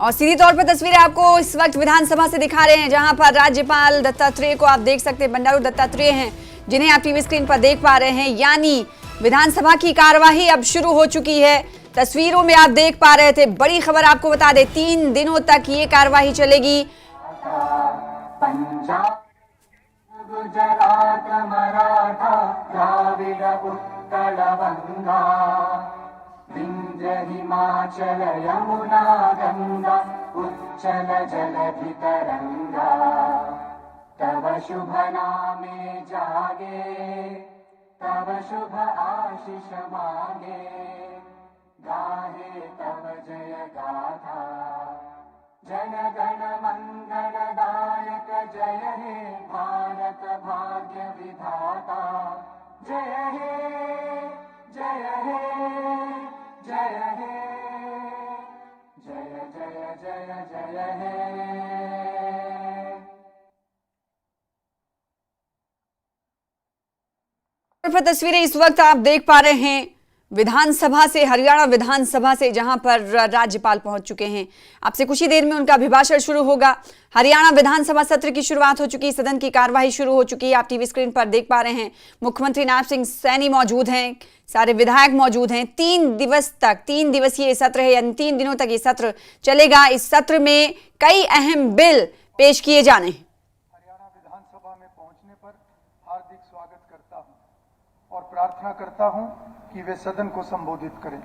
और सीधी तौर पर तस्वीरें आपको इस वक्त विधानसभा से दिखा रहे हैं, जहां पर राज्यपाल दत्तात्रेय को आप देख सकते हैं, बंडारू दत्तात्रेय हैं जिन्हें आप टीवी स्क्रीन पर देख पा रहे हैं। यानी विधानसभा की कार्यवाही अब शुरू हो चुकी है। तस्वीरों में आप देख पा रहे थे। बड़ी खबर आपको बता दें, 3 दिनों तक ये कार्यवाही चलेगी। गुजरात मराठा द्राविड उत्कल गंगा विंध्य हिमाचल यमुना गंगा उच्चल जलधि तरंगा तव शुभ नामे जागे तव शुभ आशीष मांगे गाहे तव जय गाथा जन गण मंगलदायक जय हे भारत भाग्य विधाता जय हे जय हे जय हे जय जय जय जय हे। तस्वीरें इस वक्त आप देख पा रहे हैं विधानसभा से, हरियाणा विधानसभा से, जहां पर राज्यपाल पहुंच चुके हैं। आपसे कुछ ही देर में उनका अभिभाषण शुरू होगा। हरियाणा विधानसभा सत्र की शुरुआत हो चुकी, सदन की कार्यवाही शुरू हो चुकी है। आप टीवी स्क्रीन पर देख पा रहे हैं, मुख्यमंत्री नायब सिंह सैनी मौजूद हैं, सारे विधायक मौजूद हैं। 3 दिवसीय सत्र है, यानी 3 दिनों तक ये सत्र चलेगा। इस सत्र में कई अहम बिल पेश किए जाने हैं। हरियाणा विधानसभा में पहुंचने पर हार्दिक स्वागत करता हूं और प्रार्थना करता हूं कि वे सदन को संबोधित करें।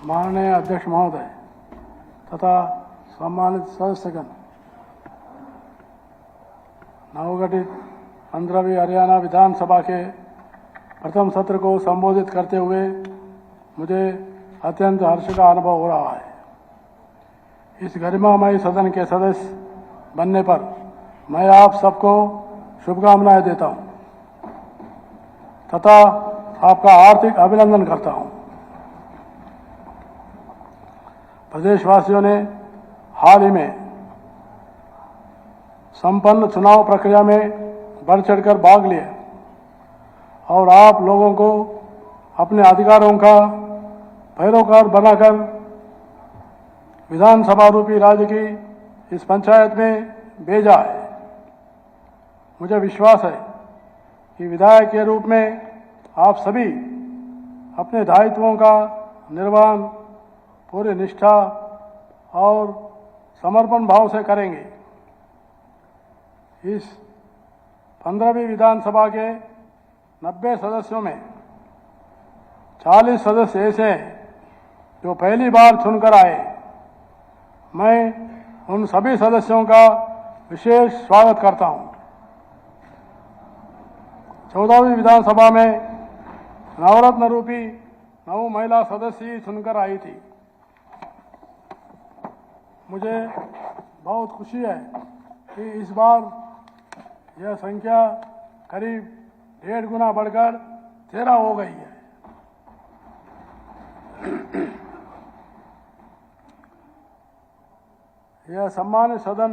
माननीय अध्यक्ष महोदय तथा सम्मानित सदस्यगण, नवगठित 15वीं हरियाणा विधानसभा के प्रथम सत्र को संबोधित करते हुए मुझे अत्यंत हर्ष का अनुभव हो रहा है। इस गरिमामय सदन के सदस्य बनने पर मैं आप सबको शुभकामनाएं देता हूं तथा आपका हार्दिक अभिनंदन करता हूं। प्रदेशवासियों ने हाल ही में संपन्न चुनाव प्रक्रिया में बढ़ चढ़कर भाग लिया और आप लोगों को अपने अधिकारों का पैरोकार बनाकर विधानसभा रूपी राज्य की इस पंचायत में भेजा है। मुझे विश्वास है कि विधायक के रूप में आप सभी अपने दायित्वों का निर्वहन पूरी निष्ठा और समर्पण भाव से करेंगे। इस 15वीं विधानसभा के 90 सदस्यों में 40 सदस्य ऐसे हैं जो पहली बार चुनकर आए। मैं उन सभी सदस्यों का विशेष स्वागत करता हूं। 14वीं विधानसभा में नवरत्न रूपी 9 महिला सदस्य ही चुनकर आई थी। मुझे बहुत खुशी है कि इस बार यह संख्या करीब 1.5 गुना बढ़कर 13 हो गई है। यह सम्मानित सदन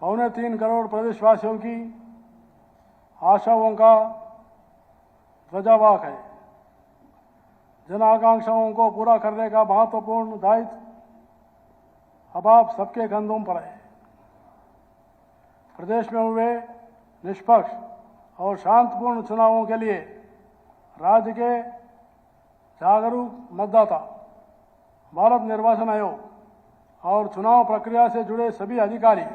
2.25 करोड़ प्रदेशवासियों की आशाओं का ध्वजावाहक है। जन आकांक्षाओं को पूरा करने का महत्वपूर्ण दायित्व अब आप सबके कंधों पर है। प्रदेश में हुए निष्पक्ष और शांतिपूर्ण चुनावों के लिए राज्य के जागरूक मतदाता, भारत निर्वाचन आयोग और चुनाव प्रक्रिया से जुड़े सभी अधिकारी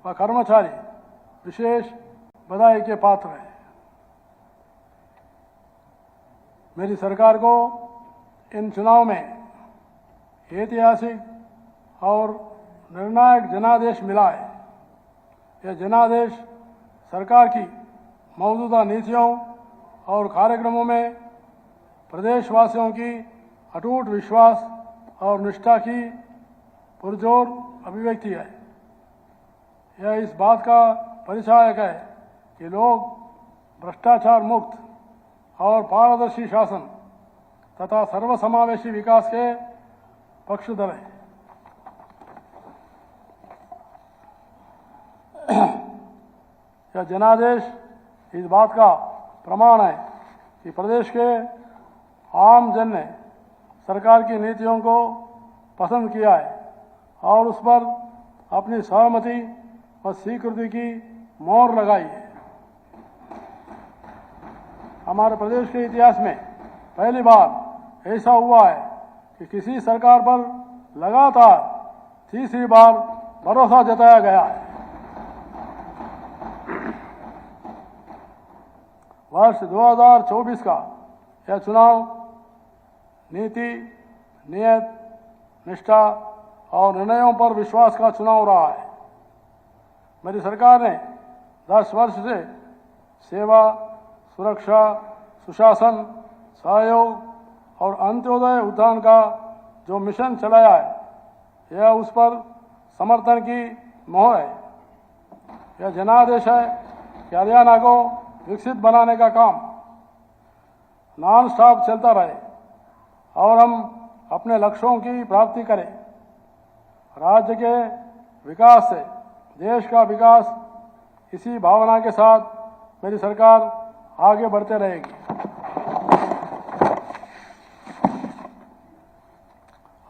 व कर्मचारी विशेष बधाई के पात्र हैं। मेरी सरकार को इन चुनाव में ऐतिहासिक और निर्णायक जनादेश मिला है। यह जनादेश सरकार की मौजूदा नीतियों और कार्यक्रमों में प्रदेशवासियों की अटूट विश्वास और निष्ठा की पुरजोर अभिव्यक्ति है। यह इस बात का परिचायक है कि लोग भ्रष्टाचार मुक्त और पारदर्शी शासन तथा सर्वसमावेशी विकास के पक्षधर है। यह जनादेश इस बात का प्रमाण है कि प्रदेश के आम जन ने सरकार की नीतियों को पसंद किया है और उस पर अपनी सहमति और स्वीकृति की मोहर लगाई है। हमारे प्रदेश के इतिहास में पहली बार ऐसा हुआ है कि किसी सरकार पर लगातार तीसरी बार भरोसा जताया गया है। वर्ष 2024 का यह चुनाव नीति, नियत, निष्ठा और निर्णयों पर विश्वास का चुनाव रहा है। मेरी सरकार ने 10 वर्ष से सेवा, सुरक्षा, सुशासन, सहयोग और अंत्योदय उत्थान का जो मिशन चलाया है, यह उस पर समर्थन की मोहर है। यह जनादेश है कि हरियाणा को विकसित बनाने का काम नॉन स्टॉप चलता रहे और हम अपने लक्ष्यों की प्राप्ति करें। राज्य के विकास से देश का विकास, इसी भावना के साथ मेरी सरकार आगे बढ़ते रहेगी।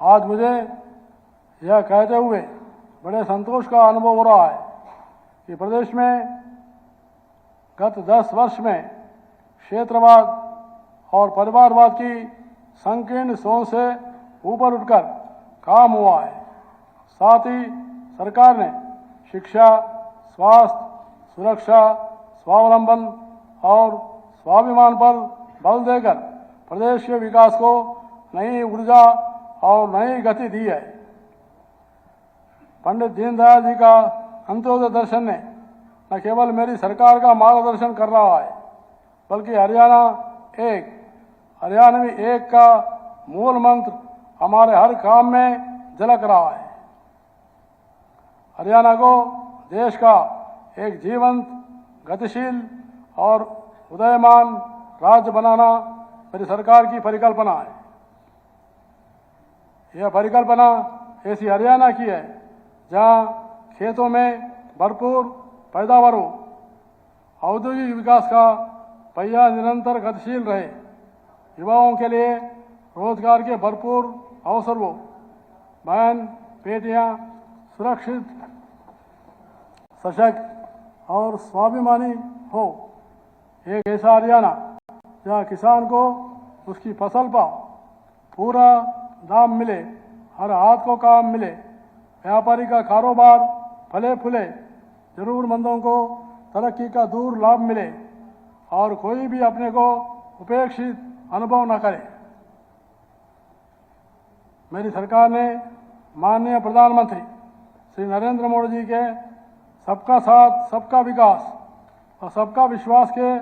आज मुझे यह कहते हुए बड़े संतोष का अनुभव हो रहा है कि प्रदेश में गत 10 वर्ष में क्षेत्रवाद और परिवारवाद की संकीर्ण सोच से ऊपर उठकर काम हुआ है। साथ ही सरकार ने शिक्षा, स्वास्थ्य, सुरक्षा, स्वावलंबन और स्वाभिमान पर बल देकर प्रदेश के विकास को नई ऊर्जा और नई गति दी है। पंडित दीनदयाल जी का अंत्योदय दर्शन ने न केवल मेरी सरकार का मार्गदर्शन कर रहा है, बल्कि हरियाणवी एक का मूल मंत्र हमारे हर काम में झलक रहा है। हरियाणा को देश का एक जीवंत, गतिशील और उदयमान राज्य बनाना मेरी सरकार की परिकल्पना है। यह परिकल्पना ऐसी हरियाणा की है जहां खेतों में भरपूर पैदावार हो, औद्योगिक विकास का पहिया निरंतर गतिशील रहे, युवाओं के लिए रोजगार के भरपूर अवसर हो, बहन बेटियां सुरक्षित, सशक्त और स्वाभिमानी हो। एक ऐसा हरियाणा जहां किसान को उसकी फसल का पूरा दाम मिले, हर हाथ को काम मिले, व्यापारी का कारोबार फले फूले, जरूरतमंदों को तरक्की का दूर लाभ मिले और कोई भी अपने को उपेक्षित अनुभव न करे। मेरी सरकार ने माननीय प्रधानमंत्री श्री नरेंद्र मोदी जी के सबका साथ, सबका विकास और सबका विश्वास के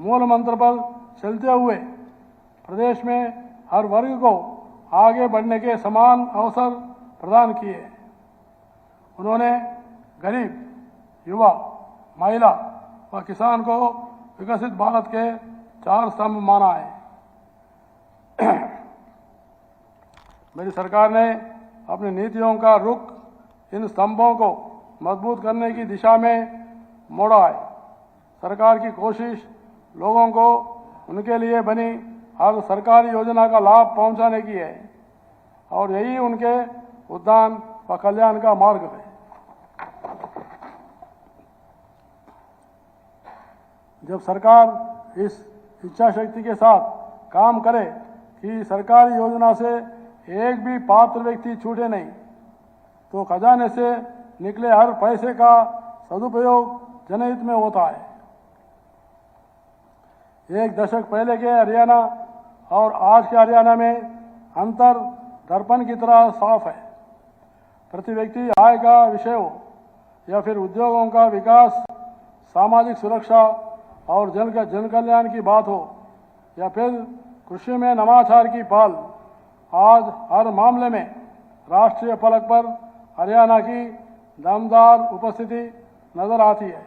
मूल मंत्र पर चलते हुए प्रदेश में हर वर्ग को आगे बढ़ने के समान अवसर प्रदान किए। उन्होंने गरीब, युवा, महिला व किसान को विकसित भारत के 4 स्तंभ माना है। मेरी सरकार ने अपनी नीतियों का रुख इन स्तंभों को मजबूत करने की दिशा में मोड़ा है। सरकार की कोशिश लोगों को उनके लिए बनी हर सरकारी योजना का लाभ पहुंचाने की है और यही उनके उद्धान व कल्याण का मार्ग है। जब सरकार इस इच्छा शक्ति के साथ काम करे कि सरकारी योजना से एक भी पात्र व्यक्ति छूटे नहीं, तो खजाने से निकले हर पैसे का सदुपयोग जनहित में होता है। 1 दशक पहले के हरियाणा और आज के हरियाणा में अंतर दर्पण की तरह साफ है। प्रति व्यक्ति आय का विषय हो या फिर उद्योगों का विकास, सामाजिक सुरक्षा और जन कल्याण की बात हो या फिर कृषि में नवाचार की पहल, आज हर मामले में राष्ट्रीय फलक पर हरियाणा की दमदार उपस्थिति नजर आती है।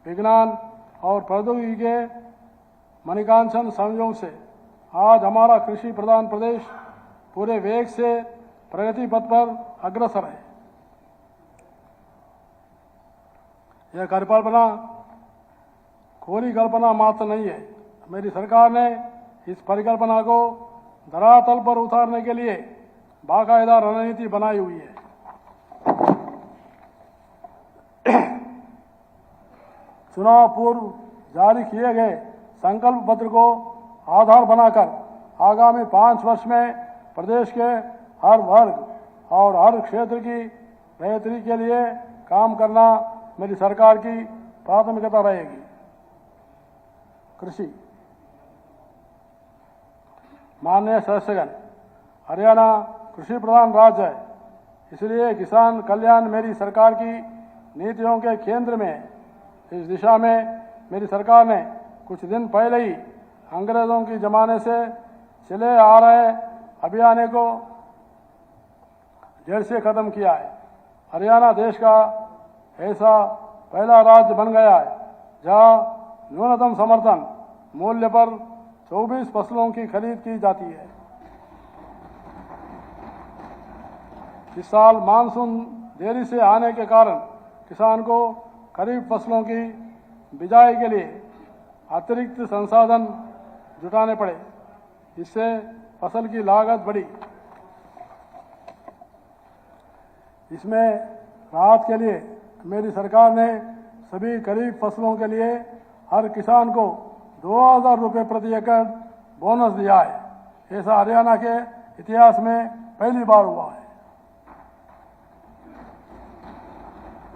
विज्ञान और प्रौद्योगिकी के मणिकांचन संयोग से आज हमारा कृषि प्रधान प्रदेश पूरे वेग से प्रगति पथ पर अग्रसर है। यह परिकल्पना खोली कल्पना मात्र नहीं है। मेरी सरकार ने इस परिकल्पना को धरातल पर उतारने के लिए बाकायदा रणनीति बनाई हुई है। चुनाव पूर्व जारी किए गए संकल्प पत्र को आधार बनाकर आगामी 5 वर्ष में प्रदेश के हर वर्ग और हर क्षेत्र की बेहतरी के लिए काम करना मेरी सरकार की प्राथमिकता रहेगी। कृषि माननीय सदस्यगण, हरियाणा कृषि प्रधान राज्य है, इसलिए किसान कल्याण मेरी सरकार की नीतियों के केंद्र में है। इस दिशा में मेरी सरकार ने कुछ दिन पहले ही अंग्रेजों के जमाने से चले आ रहे अभियान को जड़ से खत्म किया है। हरियाणा देश का ऐसा पहला राज्य बन गया है जहां न्यूनतम समर्थन मूल्य पर 24 फसलों की खरीद की जाती है। इस साल मानसून देरी से आने के कारण किसान को खरीफ फसलों की बिजाई के लिए अतिरिक्त संसाधन जुटाने पड़े। इससे फसल की लागत बढ़ी। इसमें राहत के लिए मेरी सरकार ने सभी खरीफ फसलों के लिए हर किसान को 2000 रुपये प्रति एकड़ बोनस दिया है। ऐसा हरियाणा के इतिहास में पहली बार हुआ है।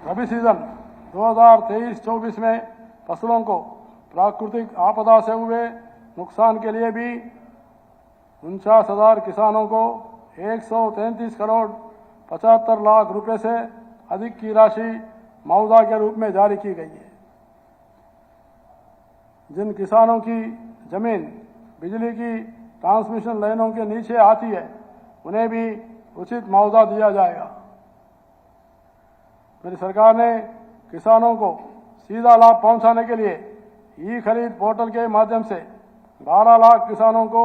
रबी सीजन 2023-24 में फसलों को प्राकृतिक आपदा से हुए नुकसान के लिए भी 49,000 किसानों को 133 करोड़ 75 लाख रुपए से अधिक की राशि मुआवजा के रूप में जारी की गई है। जिन किसानों की जमीन बिजली की ट्रांसमिशन लाइनों के नीचे आती है उन्हें भी उचित मुआवजा दिया जाएगा। मेरी सरकार ने किसानों को सीधा लाभ पहुंचाने के लिए ई खरीद पोर्टल के माध्यम से 12 लाख किसानों को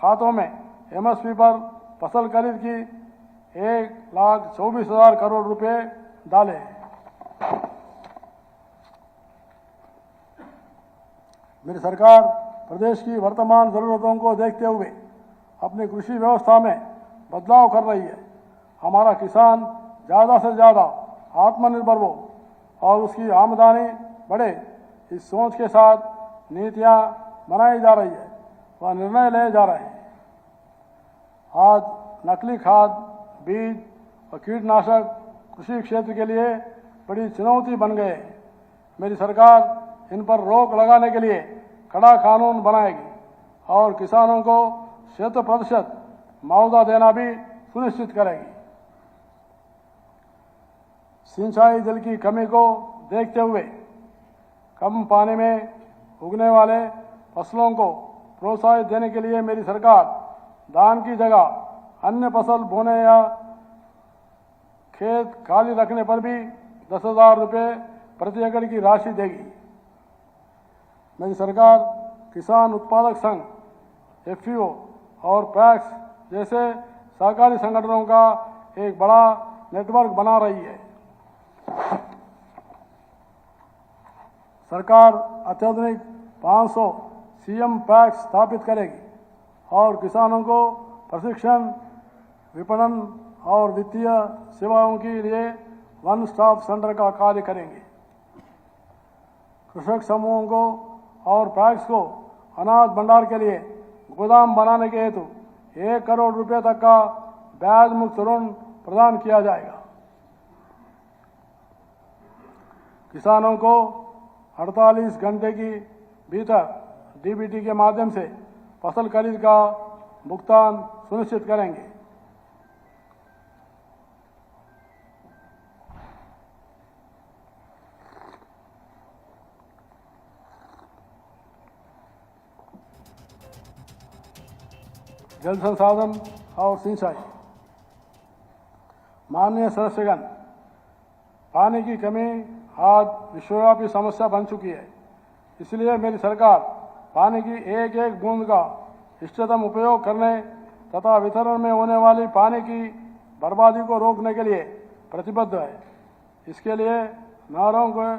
खातों में एमएसपी पर फसल खरीद की 1,24,000 करोड़ रुपए डाले। मेरी सरकार प्रदेश की वर्तमान जरूरतों को देखते हुए अपनी कृषि व्यवस्था में बदलाव कर रही है। हमारा किसान ज्यादा से ज्यादा आत्मनिर्भर हो और उसकी आमदनी बढ़े, इस सोच के साथ नीतियां बनाई जा रही है व निर्णय लिए जा रहे हैं। आज नकली खाद, बीज और कीटनाशक कृषि क्षेत्र के लिए बड़ी चुनौती बन गए हैं। मेरी सरकार इन पर रोक लगाने के लिए कड़ा कानून बनाएगी और किसानों को 100% मुआवजा देना भी सुनिश्चित करेगी। सिंचाई जल की कमी को देखते हुए कम पानी में उगने वाले फसलों को प्रोत्साहित देने के लिए मेरी सरकार धान की जगह अन्य फसल बोने या खेत खाली रखने पर भी 10,000 रुपये प्रति एकड़ की राशि देगी। मेरी सरकार किसान उत्पादक संघ, एफपीओ और पैक्स जैसे सहकारी संगठनों का एक बड़ा नेटवर्क बना रही है। सरकार अत्याधुनिक 500 सीएम पैक्स स्थापित करेगी और किसानों को प्रशिक्षण, विपणन और वित्तीय सेवाओं के लिए वन स्टॉप सेंटर का कार्य करेंगे। कृषक समूहों को और पैक्स को अनाज भंडार के लिए गोदाम बनाने के हेतु 1 करोड़ रुपए तक का ब्याज मुक्त ऋण प्रदान किया जाएगा। किसानों को 48 घंटे की भीतर डीबीटी के माध्यम से फसल खरीद का भुगतान सुनिश्चित करेंगे। जल संसाधन और सिंचाई। माननीय सदस्यगण, पानी की कमी आज विश्वव्यापी समस्या बन चुकी है। इसलिए मेरी सरकार पानी की एक एक बूंद का इष्टतम उपयोग करने तथा वितरण में होने वाली पानी की बर्बादी को रोकने के लिए प्रतिबद्ध है। इसके लिए नहरों के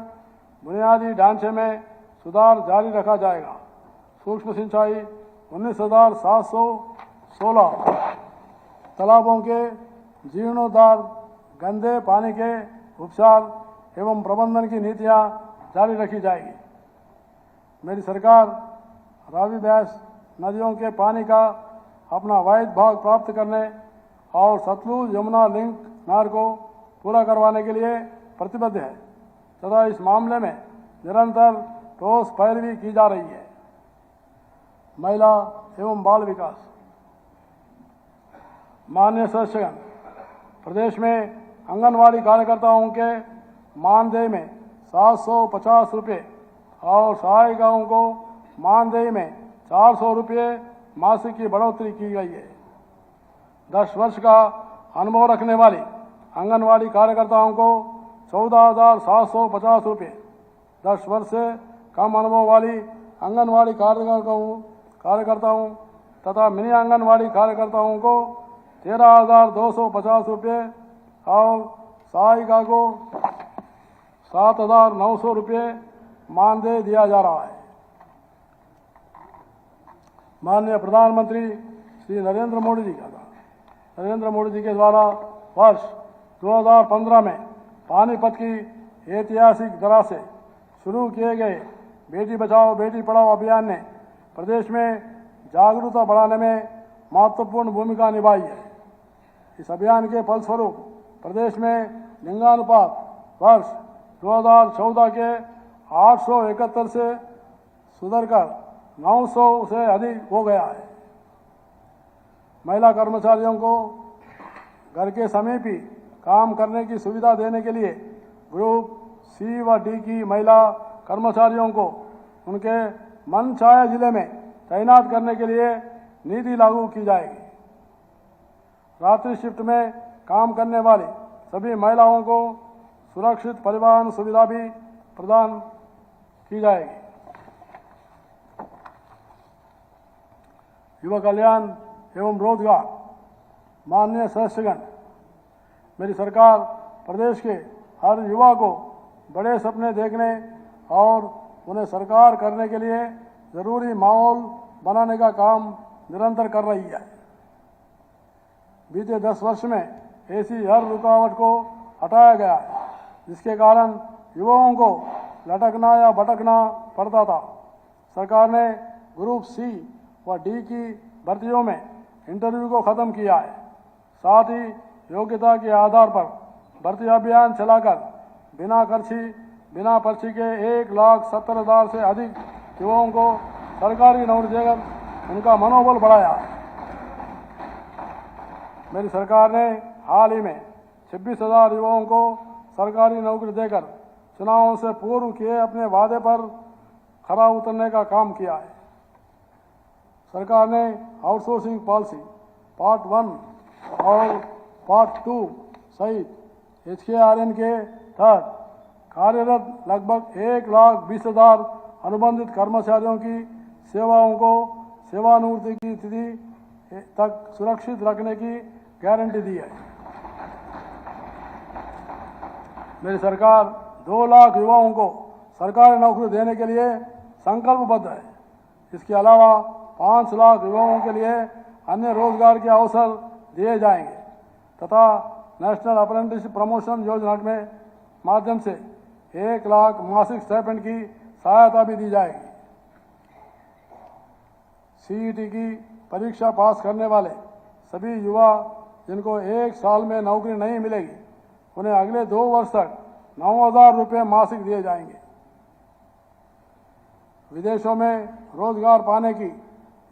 बुनियादी ढांचे में सुधार जारी रखा जाएगा। सूक्ष्म सिंचाई 19,716 तालाबों के जीर्णोद्धार, गंदे पानी के उपचार एवं प्रबंधन की नीतियां जारी रखी जाएगी। मेरी सरकार रावी ब्यास नदियों के पानी का अपना वाहिद भाग प्राप्त करने और सतलुज यमुना लिंक नहर को पूरा करवाने के लिए प्रतिबद्ध है तथा इस मामले में निरंतर ठोस पैरवी की जा रही है। महिला एवं बाल विकास, माननीय सदस्यगण, प्रदेश में आंगनवाड़ी कार्यकर्ताओं के मानदेय में 750 रुपये और सहायिकाओं को मानदेय में 400 रुपये मासिक की बढ़ोतरी की गई है। 10 वर्ष का अनुभव रखने वाली आंगनवाड़ी कार्यकर्ताओं को 14,750 रुपये, 10 वर्ष से कम अनुभव वाली आंगनवाड़ी कार्यकर्ताओं तथा मिनी आंगनवाड़ी कार्यकर्ताओं को 13,250 रुपये और सहायिका को 7,900 रुपये मानदेय दिया जा रहा है। माननीय प्रधानमंत्री श्री नरेंद्र मोदी जी के द्वारा वर्ष 2015 में पानीपत की ऐतिहासिक तरह से शुरू किए गए बेटी बचाओ बेटी पढ़ाओ अभियान ने प्रदेश में जागरूकता बढ़ाने में महत्वपूर्ण भूमिका निभाई है। इस अभियान के फलस्वरूप प्रदेश में लिंगानुपात वर्ष 2014 के 871 से सुधरकर 900 से अधिक हो गया है। महिला कर्मचारियों को घर के समीप ही काम करने की सुविधा देने के लिए ग्रुप सी व डी की महिला कर्मचारियों को उनके मनचाहे जिले में तैनात करने के लिए नीति लागू की जाएगी। रात्रि शिफ्ट में काम करने वाली सभी महिलाओं को सुरक्षित परिवहन सुविधा भी प्रदान की जाएगी। युवा कल्याण एवं रोजगार, माननीय सदस्यगण, मेरी सरकार प्रदेश के हर युवा को बड़े सपने देखने और उन्हें साकार करने के लिए जरूरी माहौल बनाने का काम निरंतर कर रही है। बीते 10 वर्ष में ऐसी हर रुकावट को हटाया गया है जिसके कारण युवाओं को लटकना या भटकना पड़ता था। सरकार ने ग्रुप सी व डी की भर्तियों में इंटरव्यू को खत्म किया है। साथ ही योग्यता के आधार पर भर्ती अभियान चलाकर बिना पर्ची के 1,70,000 से अधिक युवाओं को सरकारी नौकरी देकर उनका मनोबल बढ़ाया है। मेरी सरकार ने हाल ही में 26,000 युवाओं को सरकारी नौकरी देकर चुनावों से पूर्व किए अपने वादे पर खरा उतरने का काम किया है। सरकार ने आउटसोर्सिंग पॉलिसी पार्ट 1 और पार्ट 2 सहित HKRN के तहत कार्यरत लगभग 1,20,000 अनुबंधित कर्मचारियों की सेवाओं को सेवानिवृत्ति की तिथि तक सुरक्षित रखने की गारंटी दी है। मेरी सरकार 2 लाख युवाओं को सरकारी नौकरी देने के लिए संकल्पबद्ध है। इसके अलावा 5 लाख युवाओं के लिए अन्य रोजगार के अवसर दिए जाएंगे तथा नेशनल अप्रेंटिसशिप प्रमोशन योजना में माध्यम से 1 लाख मासिक स्टाइपेंड की सहायता भी दी जाएगी। CET की परीक्षा पास करने वाले सभी युवा जिनको 1 साल में नौकरी नहीं मिलेगी उन्हें अगले 2 वर्ष तक 9,000 रुपये मासिक दिए जाएंगे। विदेशों में रोजगार पाने की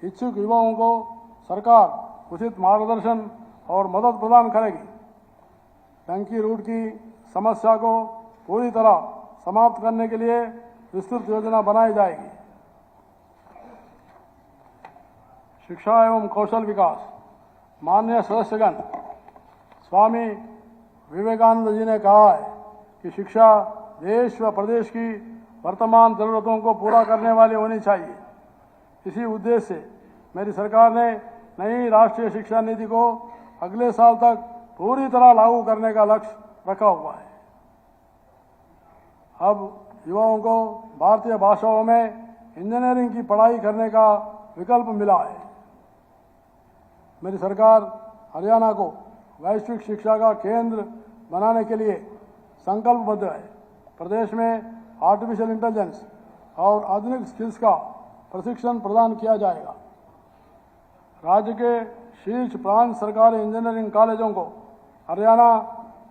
इच्छुक युवाओं को सरकार उचित मार्गदर्शन और मदद प्रदान करेगी। टंकी रूट की समस्या को पूरी तरह समाप्त करने के लिए विस्तृत योजना बनाई जाएगी। शिक्षा एवं कौशल विकास, माननीय सदस्यगण, स्वामी विवेकानंद जी ने कहा है कि शिक्षा देश व प्रदेश की वर्तमान जरूरतों को पूरा करने वाली होनी चाहिए। इसी उद्देश्य से मेरी सरकार ने नई राष्ट्रीय शिक्षा नीति को अगले साल तक पूरी तरह लागू करने का लक्ष्य रखा हुआ है। अब युवाओं को भारतीय भाषाओं में इंजीनियरिंग की पढ़ाई करने का विकल्प मिला है। मेरी सरकार हरियाणा को वैश्विक शिक्षा का केंद्र बनाने के लिए संकल्पबद्ध है। प्रदेश में आर्टिफिशियल इंटेलिजेंस और आधुनिक स्किल्स का प्रशिक्षण प्रदान किया जाएगा। राज्य के शीर्ष 5 सरकारी इंजीनियरिंग कॉलेजों को हरियाणा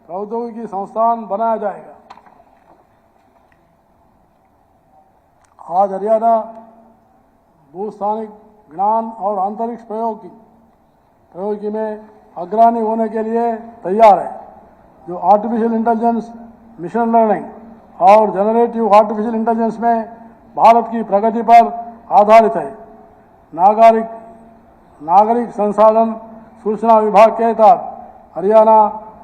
प्रौद्योगिकी संस्थान बनाया जाएगा। आज हरियाणा भूस्थानिक ज्ञान और अंतरिक्ष प्रौद्योगिकी में अग्रणी होने के लिए तैयार है, जो आर्टिफिशियल इंटेलिजेंस, मिशन लर्निंग और जनरेटिव आर्टिफिशियल इंटेलिजेंस में भारत की प्रगति पर आधारित है। नागरिक संसाधन सूचना विभाग के तहत हरियाणा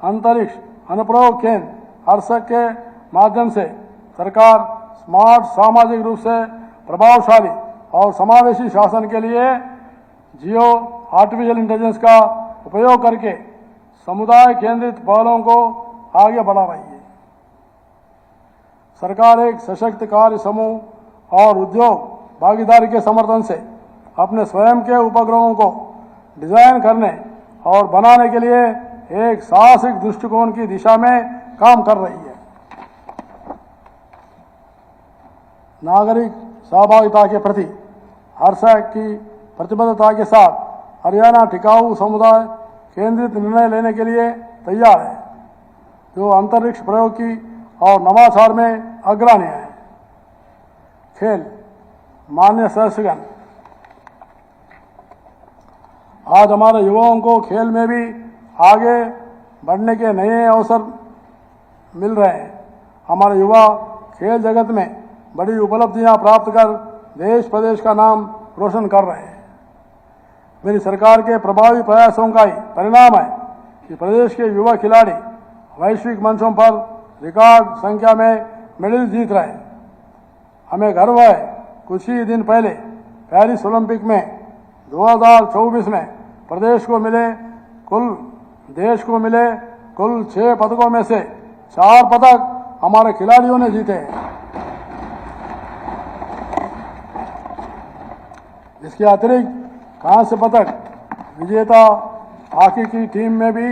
अंतरिक्ष अनुप्रयोग केंद्र हर्सक के माध्यम से सरकार स्मार्ट, सामाजिक रूप से प्रभावशाली और समावेशी शासन के लिए जियो आर्टिफिशियल इंटेलिजेंस का उपयोग करके समुदाय केंद्रित पहलों को आगे बढ़ा रही है। सरकार एक सशक्त कार्य समूह और उद्योग भागीदारी के समर्थन से अपने स्वयं के उपग्रहों को डिजाइन करने और बनाने के लिए एक साहसिक दृष्टिकोण की दिशा में काम कर रही है। नागरिक सहभागिता के प्रति हर्षक की प्रतिबद्धता के साथ हरियाणा टिकाऊ समुदाय केंद्रित निर्णय लेने के लिए तैयार है, जो अंतरिक्ष प्रौद्योगिकी और नवाचार में अग्रणी है। खेल। माननीय सदस्यगण, आज हमारे युवाओं को खेल में भी आगे बढ़ने के नए अवसर मिल रहे हैं। हमारे युवा खेल जगत में बड़ी उपलब्धियां प्राप्त कर देश प्रदेश का नाम रोशन कर रहे हैं। मेरी सरकार के प्रभावी प्रयासों का ही परिणाम है कि प्रदेश के युवा खिलाड़ी वैश्विक मंचों पर रिकॉर्ड संख्या में मेडल जीत रहे हैं। हमें गर्व है, कुछ ही दिन पहले पेरिस ओलंपिक में 2024 में देश को मिले कुल 6 पदकों में से 4 पदक हमारे खिलाड़ियों ने जीते हैं। इसके अतिरिक्त कांस्य पदक विजेता हॉकी की टीम में भी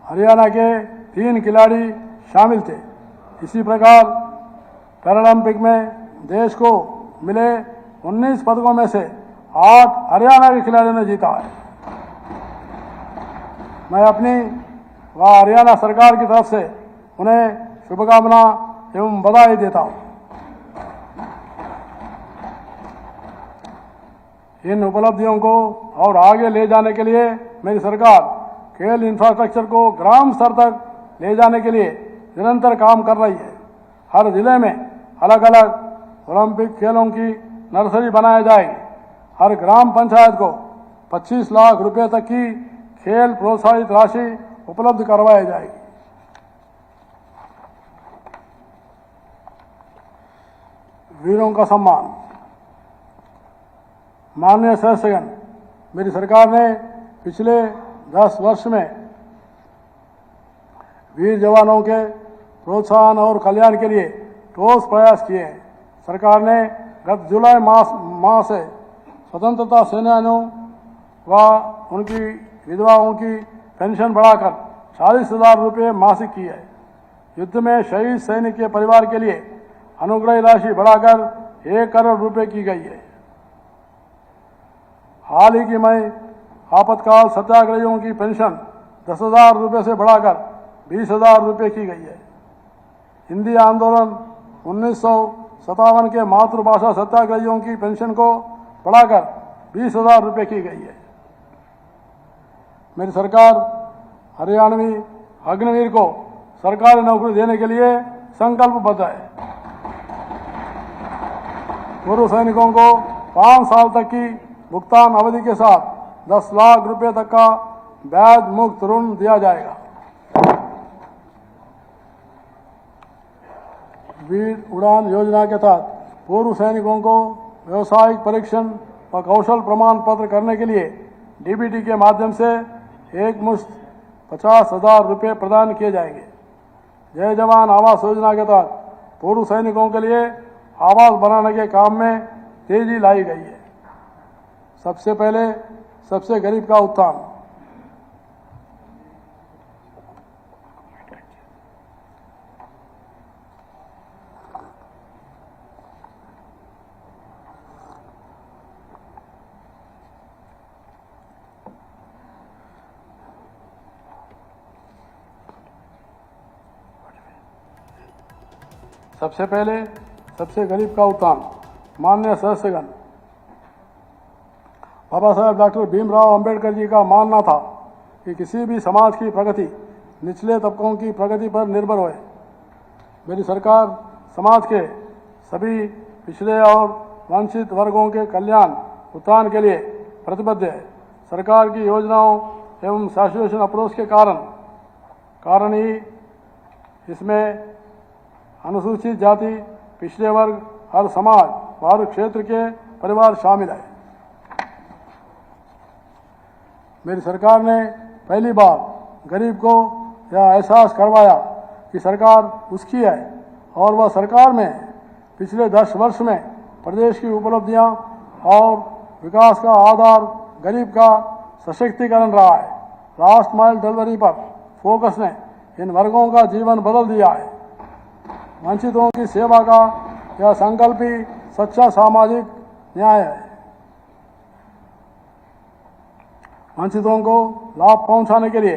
हरियाणा के 3 खिलाड़ी शामिल थे। इसी प्रकार पैरालंपिक में देश को मिले 19 पदकों में से 8 हरियाणा के खिलाड़ियों ने जीता है। मैं अपनी व हरियाणा सरकार की तरफ से उन्हें शुभकामना एवं बधाई देता हूं। इन उपलब्धियों को और आगे ले जाने के लिए मेरी सरकार खेल इंफ्रास्ट्रक्चर को ग्राम स्तर तक ले जाने के लिए निरंतर काम कर रही है। हर जिले में अलग अलग ओलंपिक खेलों की नर्सरी बनाई जाएगी। हर ग्राम पंचायत को 25 लाख रुपए तक की खेल प्रोत्साहित राशि उपलब्ध करवाई जाएगी। वीरों का सम्मान। माननीय सदस्यगण, मेरी सरकार ने पिछले 10 वर्ष में वीर जवानों के प्रोत्साहन और कल्याण के लिए ठोस प्रयास किए हैं। सरकार ने गत जुलाई माह से स्वतंत्रता सेनानियों व उनकी विधवाओं की पेंशन बढ़ाकर 40,000 रुपये मासिक की है। युद्ध में शहीद सैनिक के परिवार के लिए अनुग्रह राशि बढ़ाकर 1 करोड़ रुपए की गई है। हाल ही में आपातकाल सत्याग्रहियों की पेंशन 10,000 रुपये से बढ़ाकर 20,000 रुपये की गई है। हिंदी आंदोलन 1957 के मातृभाषा सत्याग्रहियों की पेंशन को बढ़ाकर 20,000 रुपये की गई है। मेरी सरकार हरियाणवी अग्निवीर को सरकारी नौकरी देने के लिए संकल्पबद्ध है। पूर्व सैनिकों को 5 साल तक की भुगतान अवधि के साथ 10 लाख रुपए तक का ब्याज मुक्त ऋण दिया जाएगा। वीर उड़ान योजना के तहत पूर्व सैनिकों को व्यावसायिक परीक्षण व कौशल प्रमाण पत्र करने के लिए डीबीटी के माध्यम से एक मुश्त 50,000 रुपये प्रदान किए जाएंगे। जय जवान आवास योजना के तहत पूर्व सैनिकों के लिए आवास बनाने के काम में तेजी लाई गई है। सबसे पहले सबसे गरीब का उत्थान। सबसे पहले सबसे गरीब का उत्थान। माननीय सदस्यगण, बाबा साहेब डॉक्टर भीमराव अंबेडकर जी का मानना था कि किसी भी समाज की प्रगति निचले तबकों की प्रगति पर निर्भर होए। मेरी सरकार समाज के सभी पिछड़े और वंचित वर्गों के कल्याण उत्थान के लिए प्रतिबद्ध है। सरकार की योजनाओं एवं सैचुरेशन अप्रोच के कारण ही इसमें अनुसूचित जाति, पिछड़े वर्ग, हर समाज व हर क्षेत्र के परिवार शामिल है। मेरी सरकार ने पहली बार गरीब को यह एहसास करवाया कि सरकार उसकी है और वह सरकार में पिछले 10 वर्ष में प्रदेश की उपलब्धियां और विकास का आधार गरीब का सशक्तिकरण रहा है। लास्ट माइल डिलीवरी पर फोकस ने इन वर्गों का जीवन बदल दिया है। वंचितों की सेवा का यह संकल्प ही सच्चा सामाजिक न्याय है। वंचितों को लाभ पहुंचाने के लिए